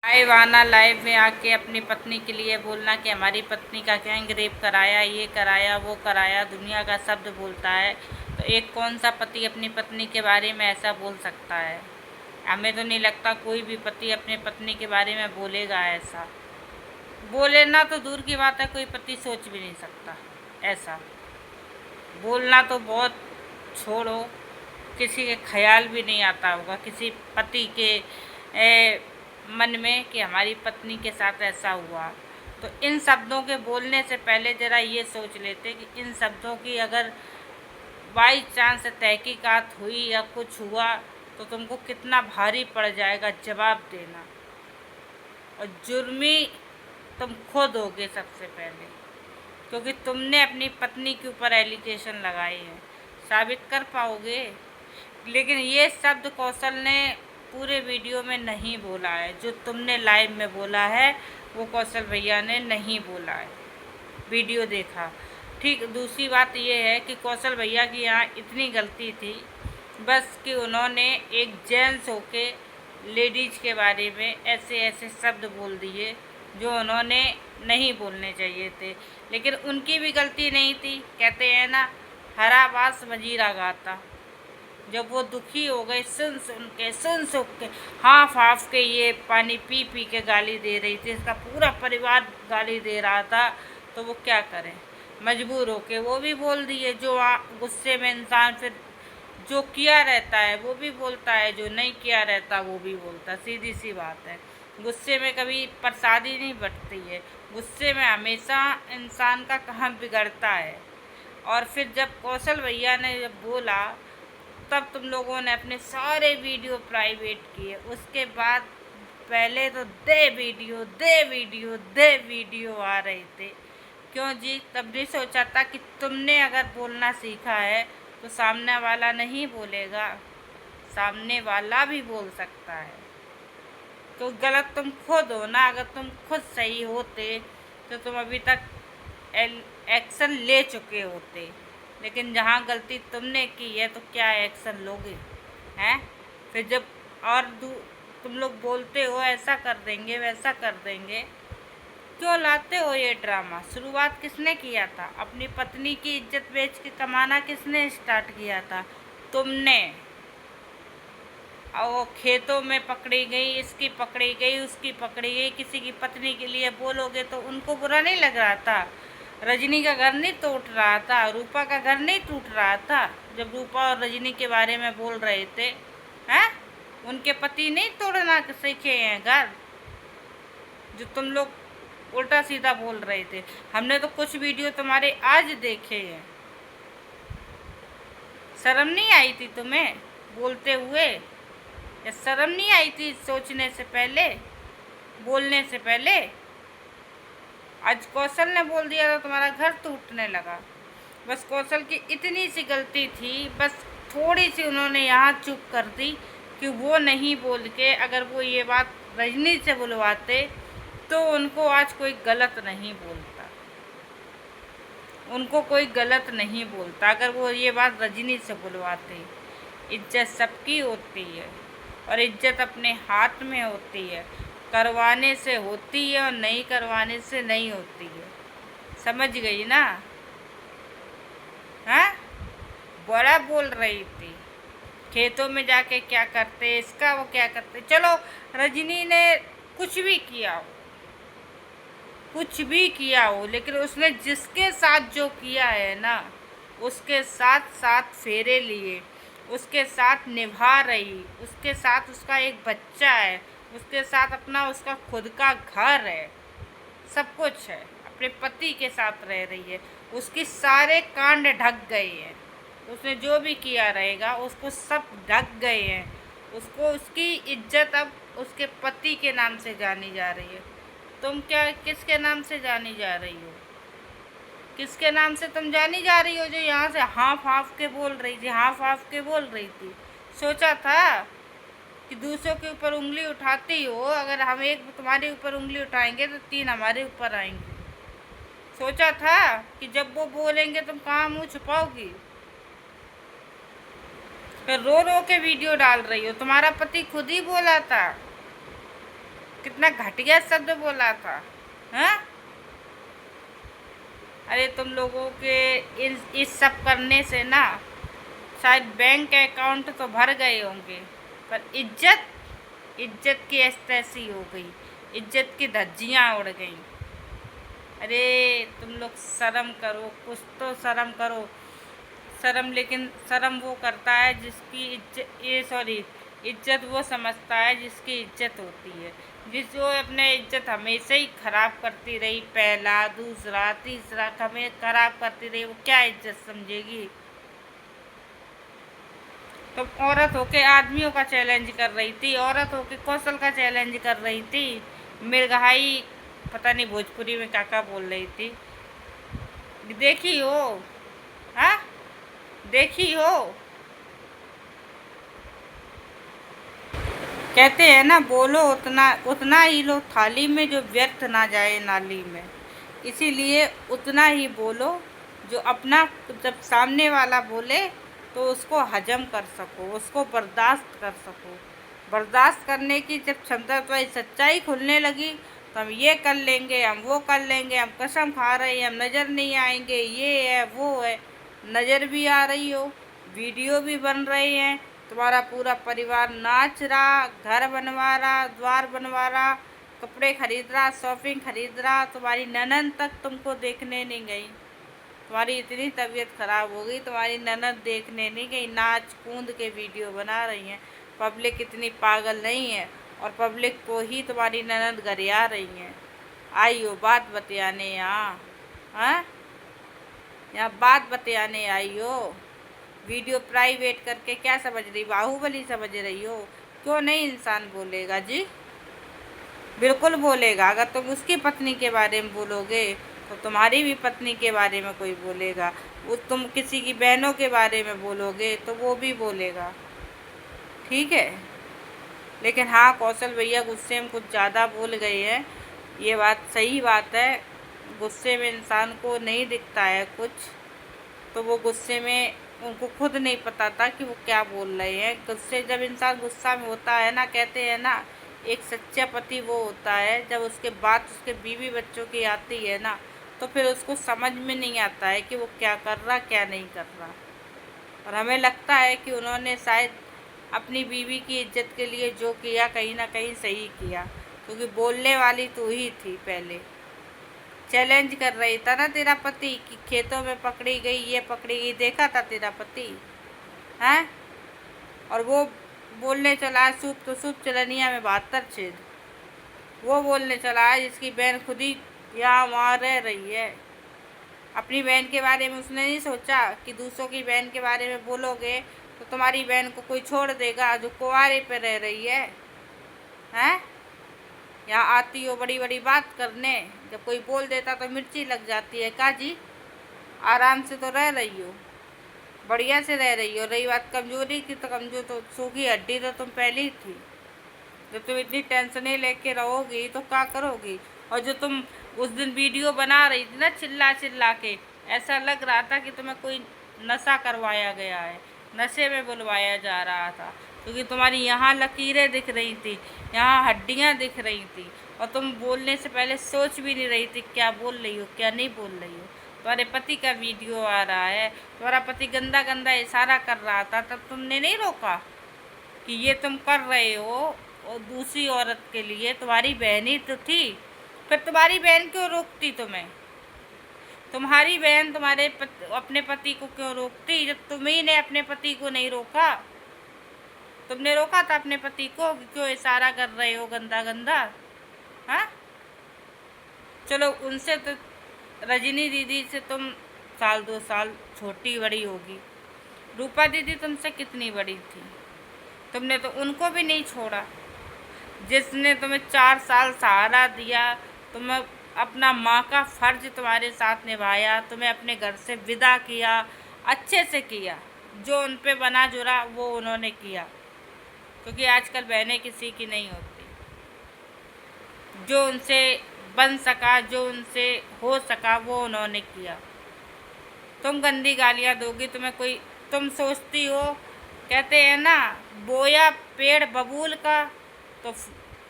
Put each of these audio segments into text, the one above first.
आईवाना live में आके अपनी पत्नी के लिए बोलना कि हमारी पत्नी का गैंग रेप कराया, ये कराया, वो कराया, दुनिया का शब्द बोलता है। तो एक कौन सा पति अपनी पत्नी के बारे में ऐसा बोल सकता है? हमें तो नहीं लगता कोई भी पति अपने पत्नी के बारे में बोलेगा ऐसा। बोले ना तो दूर की बात है, कोई पति सोच भी नहीं सकता ऐसा। बोलना तो बहुत छोड़ो, किसी के ख्याल भी नहीं आता होगा किसी पति के मन में कि हमारी पत्नी के साथ ऐसा हुआ। तो इन शब्दों के बोलने से पहले ज़रा ये सोच लेते कि इन शब्दों की अगर बाई चांस तहकीकात हुई या कुछ हुआ तो तुमको कितना भारी पड़ जाएगा जवाब देना, और जुर्मी तुम खुद होगे सबसे पहले, क्योंकि तुमने अपनी पत्नी के ऊपर एलिगेशन लगाए हैं। साबित कर पाओगे? लेकिन ये शब्द कौशल ने पूरे वीडियो में नहीं बोला है। जो तुमने लाइव में बोला है वो कौशल भैया ने नहीं बोला है, वीडियो देखा। ठीक, दूसरी बात ये है कि कौशल भैया की यहाँ इतनी गलती थी बस कि उन्होंने एक जेंट्स होके लेडीज़ के बारे में ऐसे ऐसे शब्द बोल दिए जो उन्होंने नहीं बोलने चाहिए थे। लेकिन उनकी भी गलती नहीं थी। कहते हैं ना, हरा बास वजीरा गाता। जब वो दुखी हो गए सुन सुन के, हाफ के ये पानी पी पी के गाली दे रही थी, इसका पूरा परिवार गाली दे रहा था, तो वो क्या करें, मजबूर होके वो भी बोल दिए। जो गुस्से में इंसान फिर जो किया रहता है वो भी बोलता है, जो नहीं किया रहता वो भी बोलता है। सीधी सी बात है, गुस्से में कभी प्रसादी नहीं बटती है, गुस्से में हमेशा इंसान का कहाँ बिगड़ता है। और फिर जब कौशल भैया ने जब बोला तब तुम लोगों ने अपने सारे वीडियो प्राइवेट किए। उसके बाद पहले तो दे वीडियो आ रहे थे। क्यों जी? तब भी सोचा था कि तुमने अगर बोलना सीखा है तो सामने वाला नहीं बोलेगा, सामने वाला भी बोल सकता है। तो गलत तुम खुद हो ना। अगर तुम खुद सही होते तो तुम अभी तक एक्शन ले चुके होते। लेकिन जहाँ गलती तुमने की है तो क्या एक्शन लोगे हैं? फिर जब और तुम लोग बोलते हो ऐसा कर देंगे वैसा कर देंगे, क्यों लाते हो ये ड्रामा? शुरुआत किसने किया था? अपनी पत्नी की इज्जत बेच के कमाना किसने स्टार्ट किया था? तुमने। और वो खेतों में पकड़ी गई, इसकी पकड़ी गई, उसकी पकड़ी गई, किसी की पत्नी के लिए बोलोगे तो उनको बुरा नहीं लग रहा था? रजनी का घर नहीं टूट रहा था? रूपा का घर नहीं टूट रहा था जब रूपा और रजनी के बारे में बोल रहे थे? हैं? उनके पति नहीं तोड़ना सीखे हैं घर, जो तुम लोग उल्टा सीधा बोल रहे थे। हमने तो कुछ वीडियो तुम्हारे आज देखे हैं। शर्म नहीं आई थी तुम्हें बोलते हुए? या शर्म नहीं आई थी सोचने से पहले, बोलने से पहले? आज कौशल ने बोल दिया तो तुम्हारा घर टूटने लगा। बस कौशल की इतनी सी गलती थी, बस थोड़ी सी उन्होंने यहाँ चुप कर दी कि वो नहीं बोल के अगर वो ये बात रजनी से बुलवाते तो उनको आज कोई गलत नहीं बोलता, उनको कोई गलत नहीं बोलता अगर वो ये बात रजनी से बुलवाते। इज्जत सबकी होती है और इज्जत अपने हाथ में होती है, करवाने से होती है और नहीं करवाने से नहीं होती है। समझ गई ना? हाँ, बड़ा बोल रही थी खेतों में जाके क्या करते, इसका वो क्या करते। चलो, रजनी ने कुछ भी किया हो, कुछ भी किया हो, लेकिन उसने जिसके साथ जो किया है ना, उसके साथ साथ फेरे लिए, उसके साथ निभा रही, उसके साथ उसका एक बच्चा है, उसके साथ अपना उसका खुद का घर है, सब कुछ है, अपने पति के साथ रह रही है। उसके सारे कांड ढक गए हैं, उसने जो भी किया रहेगा उसको सब ढक गए हैं। उसको उसकी इज्जत अब उसके पति के नाम से जानी जा रही है। तुम क्या किसके नाम से जानी जा रही हो? किसके नाम से तुम जानी जा रही हो जो यहाँ से हाफ के बोल रही थी, हाफ के बोल रही थी? सोचा था कि दूसरों के ऊपर उंगली उठाती हो, अगर हम एक तुम्हारे ऊपर उंगली उठाएंगे तो 3 हमारे ऊपर आएंगे। सोचा था कि जब वो बोलेंगे तुम कहाँ मुँह छुपाओगी? फिर रो रो के वीडियो डाल रही हो। तुम्हारा पति खुद ही बोला था कितना घटिया शब्द बोला था। हाँ, अरे तुम लोगों के इस सब करने से ना शायद बैंक अकाउंट तो भर गए होंगे, पर इज्जत की ऐसी हो गई, इज्जत की धज्जियाँ उड़ गई। अरे तुम लोग शर्म करो, कुछ तो शर्म करो। शर्म, लेकिन शर्म वो करता है जिसकी इज्जत वो समझता है जिसकी इज्जत होती है। जो अपने इज्जत हमेशा ही खराब करती रही, पहला दूसरा तीसरा हमें खराब करती रही, वो क्या इज्जत समझेगी। तो औरत होके आदमियों का चैलेंज कर रही थी, औरत होके कौशल का चैलेंज कर रही थी, मृगहाई पता नहीं भोजपुरी में क्या बोल रही थी। देखी हो? हाँ, देखी हो? कहते हैं ना, बोलो उतना उतना ही लो थाली में, जो व्यर्थ ना जाए नाली में। इसीलिए उतना ही बोलो जो अपना, जब सामने वाला बोले तो उसको हजम कर सको, उसको बर्दाश्त कर सको। बर्दाश्त करने की जब क्षमता, तुम्हारी सच्चाई खुलने लगी तो हम ये कर लेंगे, हम वो कर लेंगे, हम कसम खा रहे हैं, हम नज़र नहीं आएंगे, ये है वो है। नज़र भी आ रही हो, वीडियो भी बन रहे हैं, तुम्हारा पूरा परिवार नाच रहा, घर बनवा रहा, द्वार बनवा रहा, कपड़े खरीद रहा, शॉपिंग खरीद रहा, तुम्हारी ननद तक तुमको देखने नहीं गई। तुम्हारी इतनी तबीयत खराब हो गई, तुम्हारी ननद देखने नहीं गई, नाच कूद के वीडियो बना रही हैं। पब्लिक इतनी पागल नहीं है, और पब्लिक को ही तुम्हारी ननद गरिया रही हैं। आई हो बात बतियाने यहाँ? हाँ, यहाँ बात बतियाने आई हो? वीडियो प्राइवेट करके क्या समझ रही, बाहुबली समझ रही हो? क्यों नहीं इंसान बोलेगा जी? बिल्कुल बोलेगा। अगर तुम उसकी पत्नी के बारे में बोलोगे तो तुम्हारी भी पत्नी के बारे में कोई बोलेगा। वो तुम किसी की बहनों के बारे में बोलोगे तो वो भी बोलेगा। ठीक है, लेकिन हाँ, कौशल भैया गुस्से में कुछ ज़्यादा बोल गए हैं, ये बात सही बात है। गुस्से में इंसान को नहीं दिखता है कुछ, तो वो गुस्से में उनको खुद नहीं पता था कि वो क्या बोल रहे हैं। गुस्से, जब इंसान गुस्सा में होता है ना, कहते हैं ना, एक सच्चा पति वो होता है जब उसके बाद उसके बीवी बच्चों की आती है ना, तो फिर उसको समझ में नहीं आता है कि वो क्या कर रहा क्या नहीं कर रहा। और हमें लगता है कि उन्होंने शायद अपनी बीवी की इज्जत के लिए जो किया कहीं ना कहीं सही किया, क्योंकि बोलने वाली तू ही थी। पहले चैलेंज कर रही था ना तेरा पति कि खेतों में पकड़ी गई, ये पकड़ी गई, देखा था तेरा पति? हैं? और वो बोलने चला है सूप तो सूप चलनिया में 72 छेद। वो बोलने चला है जिसकी बहन खुद ही यहाँ वहाँ रह रही है। अपनी बहन के बारे में उसने नहीं सोचा कि दूसरों की बहन के बारे में बोलोगे तो तुम्हारी बहन को कोई छोड़ देगा जो कुंवारे पे रह रही है। हैं? यहाँ आती हो बड़ी बड़ी बात करने, जब कोई बोल देता तो मिर्ची लग जाती है। का जी, आराम से तो रह रही हो, बढ़िया से रह रही हो। रही बात कमजोरी की, तो कमजोर तो सूखी हड्डी तो तुम पहले ही थी। जब तुम इतनी टेंशनें लेके रहोगी तो क्या करोगी? और जो तुम उस दिन वीडियो बना रही थी ना, चिल्ला चिल्ला के, ऐसा लग रहा था कि तुम्हें कोई नशा करवाया गया है, नशे में बुलवाया जा रहा था, क्योंकि तुम्हारी यहाँ लकीरें दिख रही थी, यहाँ हड्डियाँ दिख रही थी, और तुम बोलने से पहले सोच भी नहीं रही थी क्या बोल रही हो क्या नहीं बोल रही हो। तुम्हारे पति का वीडियो आ रहा है, तुम्हारा पति गंदा गंदा इशारा कर रहा था, तब तुमने नहीं रोका कि ये तुम कर रहे हो और दूसरी औरत के लिए? तुम्हारी बहन ही तो थी, फिर तुम्हारी बहन क्यों रोकती तुम्हें? तुम्हारी बहन अपने पति को क्यों रोकती जब तुम्ही ने अपने पति को नहीं रोका? तुमने रोका था अपने पति को कि क्यों इशारा कर रहे हो गंदा गंदा? हाँ, चलो उनसे तो, रजनी दीदी से तुम 1-2 साल छोटी बड़ी होगी। रूपा दीदी तुमसे कितनी बड़ी थी? तुमने तो उनको भी नहीं छोड़ा। जिसने तुम्हें 4 साल सहारा दिया, तुम्हें अपना माँ का फर्ज तुम्हारे साथ निभाया, तुम्हें अपने घर से विदा किया, अच्छे से किया, जो उन पे बना जुड़ा वो उन्होंने किया, क्योंकि आजकल बहनें किसी की नहीं होती। जो उनसे बन सका, जो उनसे हो सका वो उन्होंने किया। तुम गंदी गालियाँ दोगी, तुम्हें कोई, तुम सोचती हो, कहते हैं ना, बोया पेड़ बबूल का तो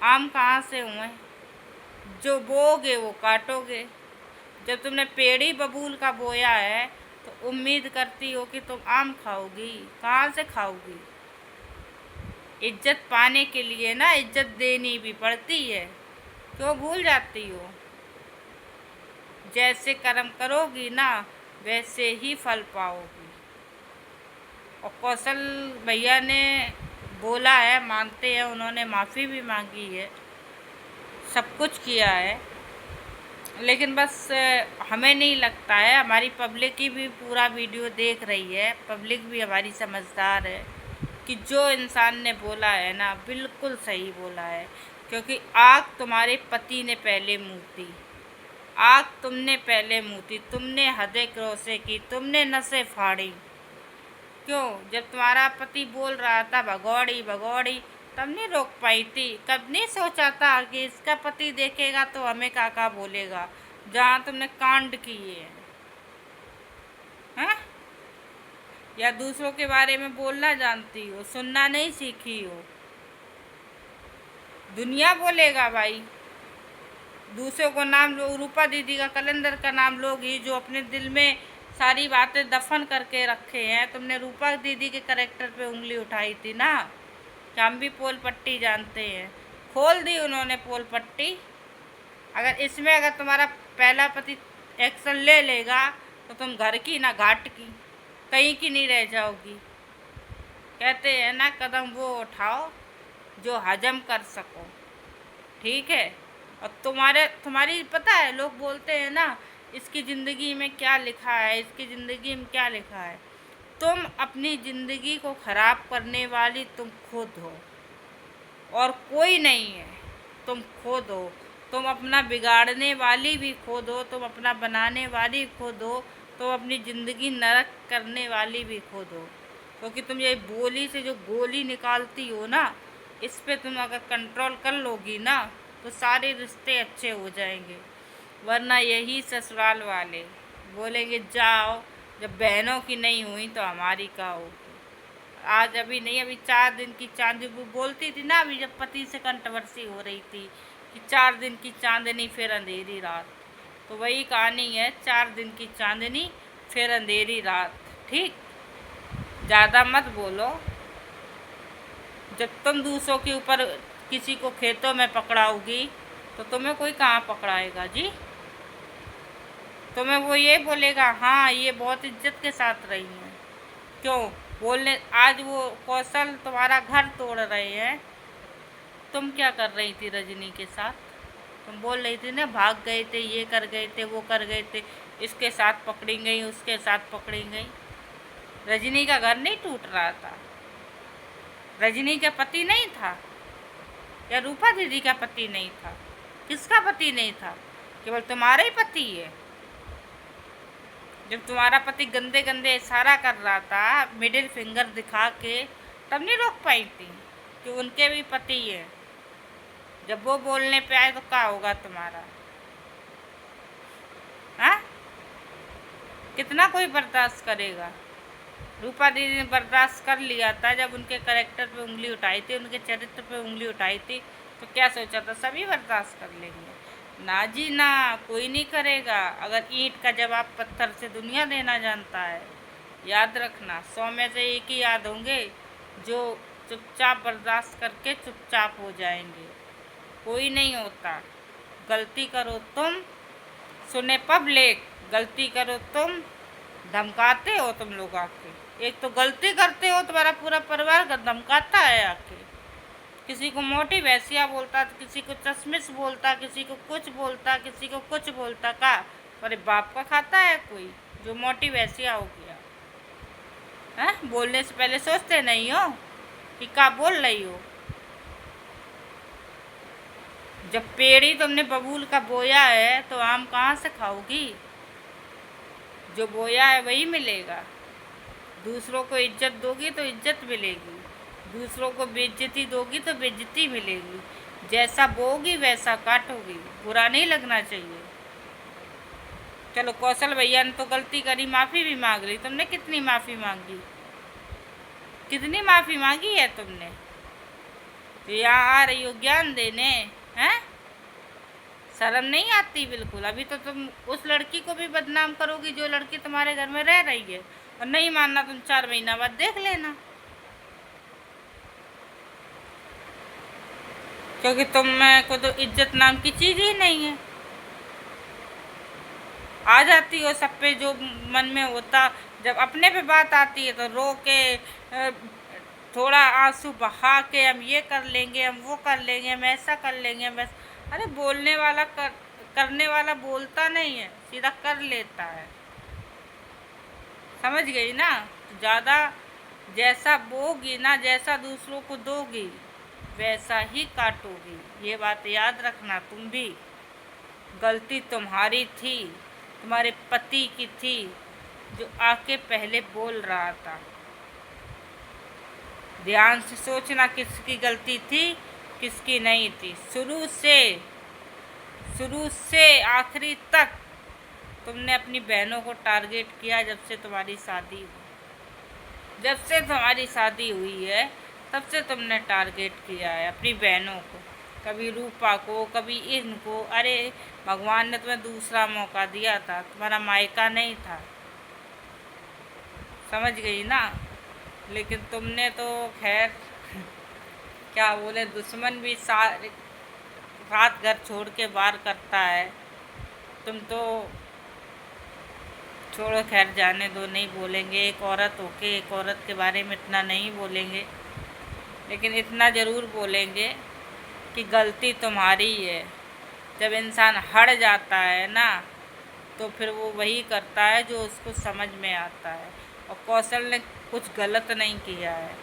आम कहाँ से हुए? जो बोओगे वो काटोगे। जब तुमने पेड़ी बबूल का बोया है तो उम्मीद करती हो कि तुम आम खाओगी, कहाँ से खाओगी? इज्जत पाने के लिए ना इज्जत देनी भी पड़ती है, क्यों भूल जाती हो? जैसे कर्म करोगी ना वैसे ही फल पाओगी। और कौशल भैया ने बोला है, मानते हैं, उन्होंने माफ़ी भी मांगी है, सब कुछ किया है, लेकिन बस हमें नहीं लगता है, हमारी पब्लिक की भी पूरा वीडियो देख रही है, पब्लिक भी हमारी समझदार है कि जो इंसान ने बोला है ना बिल्कुल सही बोला है। क्योंकि आग तुम्हारे पति ने पहले मूती, आग तुमने पहले मूती, तुमने हदें क्रॉसे की, तुमने नसें फाड़ी। क्यों? जब तुम्हारा पति बोल रहा था भगौड़ी भगौड़ी, तब नहीं रोक पाई थी? कब नहीं सोचा था कि इसका पति देखेगा तो हमें काका बोलेगा, जहाँ तुमने कांड किए हैं? या दूसरों के बारे में बोलना जानती हो, सुनना नहीं सीखी हो? दुनिया बोलेगा भाई, दूसरों को नाम लो, रूपा दीदी का कैलेंडर का नाम लोगी जो अपने दिल में सारी बातें दफन करके रखे हैं। तुमने रूपा दीदी के करेक्टर पे उंगली उठाई थी ना कि हम भी पोल पट्टी जानते हैं, खोल दी उन्होंने पोल पट्टी। अगर इसमें अगर तुम्हारा पहला पति एक्शन ले लेगा तो तुम घर की ना घाट की, कहीं की नहीं रह जाओगी। कहते हैं ना कदम वो उठाओ जो हजम कर सको, ठीक है? और तुम्हारी पता है, लोग बोलते हैं ना इसकी ज़िंदगी में क्या लिखा है, इसकी ज़िंदगी में क्या लिखा है। तुम अपनी ज़िंदगी को ख़राब करने वाली तुम खुद हो और कोई नहीं है, तुम खुद हो। तुम अपना बिगाड़ने वाली भी खुद हो, तुम अपना बनाने वाली खुद हो, तुम अपनी ज़िंदगी नरक करने वाली भी खुद हो। क्योंकि तुम ये बोली से जो गोली निकालती हो ना, इस पे तुम अगर कंट्रोल कर लोगी ना तो सारे रिश्ते अच्छे हो जाएंगे। वरना यही ससुराल वाले बोलेंगे जाओ, जब बहनों की नहीं हुई तो हमारी का होगी। आज अभी नहीं, अभी 4 दिन की चांदनी वो बोलती थी ना, अभी जब पति से कंट्रोवर्सी हो रही थी कि 4 दिन की चांदनी फिर अंधेरी रात, तो वही कहानी है, 4 दिन की चांदनी फिर अंधेरी रात। ठीक, ज़्यादा मत बोलो। जब तुम दूसरों के ऊपर किसी को खेतों में पकड़ाओगी तो तुम्हें कोई कहाँ पकड़ाएगा जी? तुम्हें वो ये बोलेगा हाँ ये बहुत इज्जत के साथ रही हैं। क्यों बोलने? आज वो कौशल तुम्हारा घर तोड़ रहे हैं, तुम क्या कर रही थी रजनी के साथ? तुम बोल रही थी ना भाग गए थे, ये कर गए थे, वो कर गए थे, इसके साथ पकड़ी गई, उसके साथ पकड़ी गई। रजनी का घर नहीं टूट रहा था? रजनी का पति नहीं था? या रूपा दीदी का पति नहीं था? किसका पति नहीं था? केवल तुम्हारा ही पति है। जब तुम्हारा पति गंदे गंदे इशारा कर रहा था मिडिल फिंगर दिखा के, तब नहीं रोक पाई थी कि उनके भी पति है। जब वो बोलने पे आए तो क्या होगा तुम्हारा? हाँ, कितना कोई बर्दाश्त करेगा? रूपा दीदी ने बर्दाश्त कर लिया था जब उनके कैरेक्टर पे उंगली उठाई थी, उनके चरित्र पे उंगली उठाई थी, तो क्या सोचा था सभी बर्दाश्त कर लेंगे? ना जी ना, कोई नहीं करेगा। अगर ईंट का जवाब पत्थर से दुनिया देना जानता है। याद रखना, 100 में से एक ही याद होंगे जो चुपचाप बर्दाश्त करके चुपचाप हो जाएंगे। कोई नहीं होता। गलती करो तुम, सुने पब्लिक, गलती करो तुम, धमकाते हो तुम लोग आके। एक तो गलती करते हो, तुम्हारा पूरा परिवार का धमकाता है आके। किसी को मोटी वैसिया बोलता, किसी को चश्मिश बोलता, किसी को कुछ बोलता, किसी को कुछ बोलता। का अरे बाप का खाता है कोई जो मोटी वैसिया हो गया है? बोलने से पहले सोचते नहीं हो कि क्या बोल रही हो? जब पेड़ी तुमने बबूल का बोया है तो आम कहाँ से खाओगी? जो बोया है वही मिलेगा। दूसरों को इज्जत दोगी तो इज्जत मिलेगी, दूसरों को बेइज्जती दोगी तो बेइज्जती मिलेगी। जैसा बोगी वैसा काटोगी, बुरा नहीं लगना चाहिए। चलो कौशल भैया ने तो गलती करी, माफ़ी भी मांग ली। तुमने कितनी माफ़ी मांगी? कितनी माफ़ी मांगी है तुमने? तो यहाँ आ रही हो ज्ञान देने, हैं? शर्म नहीं आती बिल्कुल? अभी तो तुम उस लड़की को भी बदनाम करोगी जो लड़की तुम्हारे घर में रह रही है, और नहीं मानना तुम 4 महीना बाद देख लेना, क्योंकि तुम में को तो इज्जत नाम की चीज़ ही नहीं है। आ जाती हो सब पे जो मन में होता, जब अपने पे बात आती है तो रो के थोड़ा आंसू बहा के हम ये कर लेंगे, हम वो कर लेंगे, हम ऐसा कर लेंगे, हम ऐसा। अरे बोलने वाला करने वाला बोलता नहीं है, सीधा कर लेता है। समझ गई ना? ज़्यादा जैसा बोगी ना, जैसा दूसरों को दोगी वैसा ही काटोगी, ये बात याद रखना। तुम भी, गलती तुम्हारी थी, तुम्हारे पति की थी जो आके पहले बोल रहा था। ध्यान से सोचना किसकी गलती थी किसकी नहीं थी। शुरू से आखिरी तक तुमने अपनी बहनों को टारगेट किया। जब से तुम्हारी शादी हुई है तब से तुमने टारगेट किया है अपनी बहनों को, कभी रूपा को, कभी इनको। अरे भगवान ने तुम्हें दूसरा मौका दिया था, तुम्हारा मायका नहीं था। समझ गई ना? लेकिन तुमने तो खैर क्या बोले, दुश्मन भी रात घर छोड़ के वार करता है। तुम तो छोड़ो, खैर जाने दो, नहीं बोलेंगे। एक औरत होके एक औरत के बारे में इतना नहीं बोलेंगे, लेकिन इतना ज़रूर बोलेंगे कि गलती तुम्हारी है। जब इंसान हट जाता है ना तो फिर वो वही करता है जो उसको समझ में आता है। और कौशल ने कुछ गलत नहीं किया है।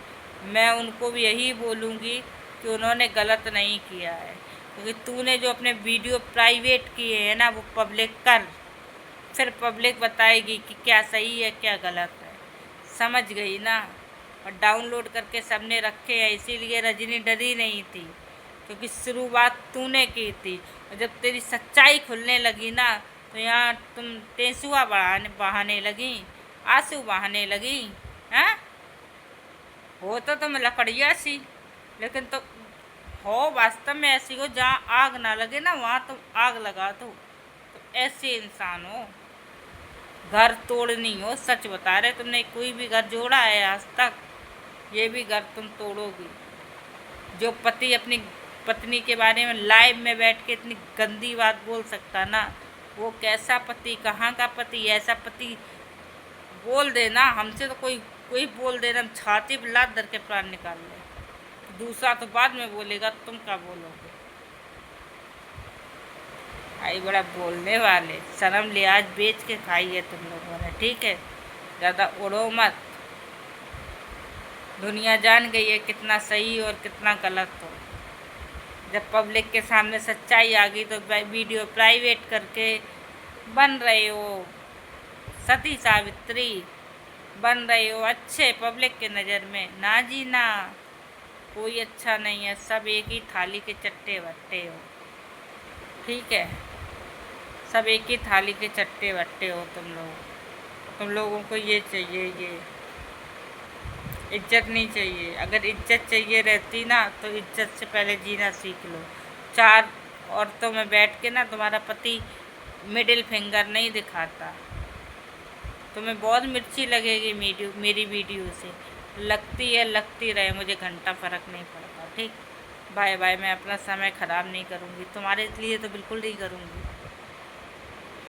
मैं उनको भी यही बोलूँगी कि उन्होंने गलत नहीं किया है, क्योंकि तूने जो अपने वीडियो प्राइवेट किए हैं ना वो पब्लिक कर, फिर पब्लिक बताएगी कि क्या सही है क्या गलत है। समझ गई ना? और डाउनलोड करके सबने रखे हैं, इसीलिए रजनी डरी नहीं थी, क्योंकि शुरुआत तूने की थी। और जब तेरी सच्चाई खुलने लगी ना तो यहाँ तुम तेंसुआ बहाने लगी, आंसू बहाने लगी। हैं? हो तो तुम लकड़िया सी, लेकिन तो हो वास्तव में ऐसी हो जहाँ आग ना लगे ना वहाँ तुम आग लगा दो। तो ऐसे इंसान हो, घर तोड़नी हो। सच बता रहे, तुमने कोई भी घर जोड़ा है आज तक? ये भी घर तुम तोड़ोगी। जो पति अपनी पत्नी के बारे में लाइव में बैठ के इतनी गंदी बात बोल सकता ना, वो कैसा पति, कहाँ का पति? ऐसा पति बोल देना हमसे तो कोई बोल देना, हम छाती पर लात धर के प्राण निकाल ले। दूसरा तो बाद में बोलेगा, तुम क्या बोलोगे? आई बड़ा बोलने वाले, शर्म लिहाज बेच के खाई है तुम लोगों ने, ठीक है? ज़्यादा उड़ो मत। दुनिया जान गई है कितना सही और कितना गलत हो। जब पब्लिक के सामने सच्चाई आ गई तो वीडियो प्राइवेट करके बन रहे हो सती सावित्री, बन रहे हो अच्छे पब्लिक के नज़र में। ना जी ना, कोई अच्छा नहीं है, सब एक ही थाली के चट्टे बट्टे हो, ठीक है? सब एक ही थाली के चट्टे बट्टे हो तुम लोगों को ये चाहिए, ये इज्जत नहीं चाहिए। अगर इज्जत चाहिए रहती ना तो इज्जत से पहले जीना सीख लो। 4 औरतों में बैठ के ना तुम्हारा पति मिडिल फिंगर नहीं दिखाता। तुम्हें बहुत मिर्ची लगेगी मेरी वीडियो से, लगती है लगती रहे, मुझे घंटा फ़र्क नहीं पड़ता, ठीक? Bye bye. मैं अपना समय ख़राब नहीं करूँगी, तुम्हारे लिए तो बिल्कुल नहीं करूँगी।